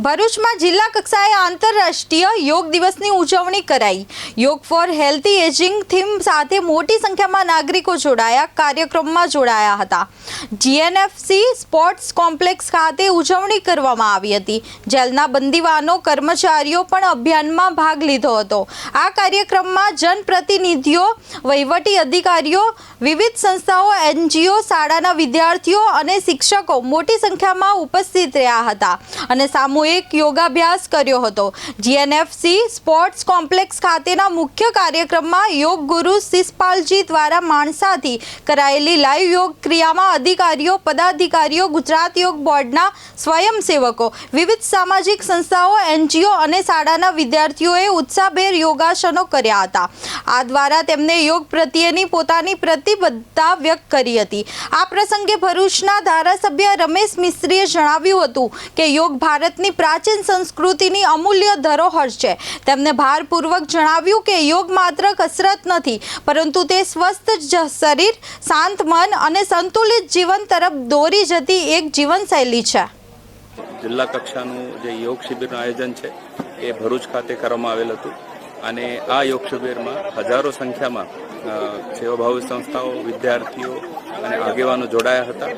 ભરૂચમાં જિલ્લા કક્ષાએ આંતરરાષ્ટ્રીય યોગ દિવસની ઉજવણી કરાઈ। યોગ ફોર હેલ્ધી એજિંગ થીમ સાથે મોટી સંખ્યામાં નાગરિકો જોડાયા। કાર્યક્રમમાં જોડાયા હતા। જીએનએફસી સ્પોર્ટ્સ કોમ્પ્લેક્સ ખાતે ઉજવણી કરવામાં આવી હતી। જેલના બંદીવાનો કર્મચારીઓ પણ અભિયાનમાં ભાગ લીધો હતો। આ કાર્યક્રમમાં જનપ્રતિનિધિઓ, વહીવટી અધિકારીઓ, વિવિધ સંસ્થાઓ, એનજીઓ, શાળાના વિદ્યાર્થીઓ અને શિક્ષકો મોટી સંખ્યામાં ઉપસ્થિત રહ્યા હતા અને સામૂહિક યોગાભ્યાસ કર્યો હતો। જીએનએફસી સ્પોર્ટ્સ કોમ્પ્લેક્સ ખાતેના મુખ્ય કાર્યક્રમમાં યોગ ગુરુ શિષપાલજી દ્વારા માણસાથી કરાયેલી લાઈવ યોગ ક્રિયામાં અધિકારીઓ, પદાધિકારીઓ, ગુજરાત યોગ બોર્ડના સ્વયંસેવકો, વિવિધ સામાજિક સંસ્થાઓ, એનજીઓ અને શાળાના વિદ્યાર્થીઓએ ઉત્સાહભેર યોગાસનો કર્યા હતા। આ દ્વારા તેમને યોગ પ્રત્યેની પોતાની પ્રતિબદ્ધતા વ્યક્ત કરી હતી। આ પ્રસંગે ભરૂચના ધારાસભ્ય રમેશ મિસ્ત્રીએ જણાવ્યું હતું કે યોગ ભારતની પ્રાચીન સંસ્કૃતિની અમૂલ્ય ધરોહર છે। તેમણે ભારપૂર્વક જણાવ્યું કે યોગ માત્ર કસરત નથી, પરંતુ તે સ્વસ્થ શરીર, શાંત મન અને સંતુલિત જીવન તરફ દોરી જતી એક જીવનશૈલી છે। જિલ્લા કક્ષાનું જે યોગ શિબિરનું આયોજન છે એ ભરૂચ ખાતે કરવામાં આવેલ હતું અને આ યોગ શિબિરમાં હજારો સંખ્યામાં સેવાભાવી સંસ્થાઓ, વિદ્યાર્થીઓ અને આગેવાનો જોડાયા હતા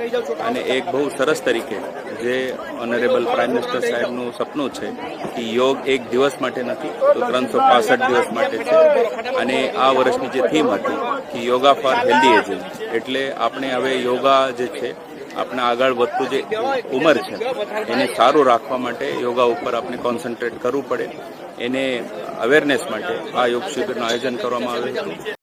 અને એક બહુ સરસ તરીકે જે ઓનરેબલ પ્રાઇમ મિનિસ્ટર સાહેબનું સપનું છે કે યોગ એક દિવસ માટે નથી તો 365 દિવસ માટે છે અને આ વર્ષની જે થીમ હતી કે યોગા ફોર હેલ્ધી એજિંગ, એટલે આપણે હવે યોગા જે છે આપણે આગળ વધતું જે ઉંમર છે એને સારું રાખવા માટે યોગા ઉપર આપણે કોન્સન્ટ્રેટ કરવું પડે, એને અવેરનેસ માટે આ યોગ શિબિરનું આયોજન કરવામાં આવ્યું હતું।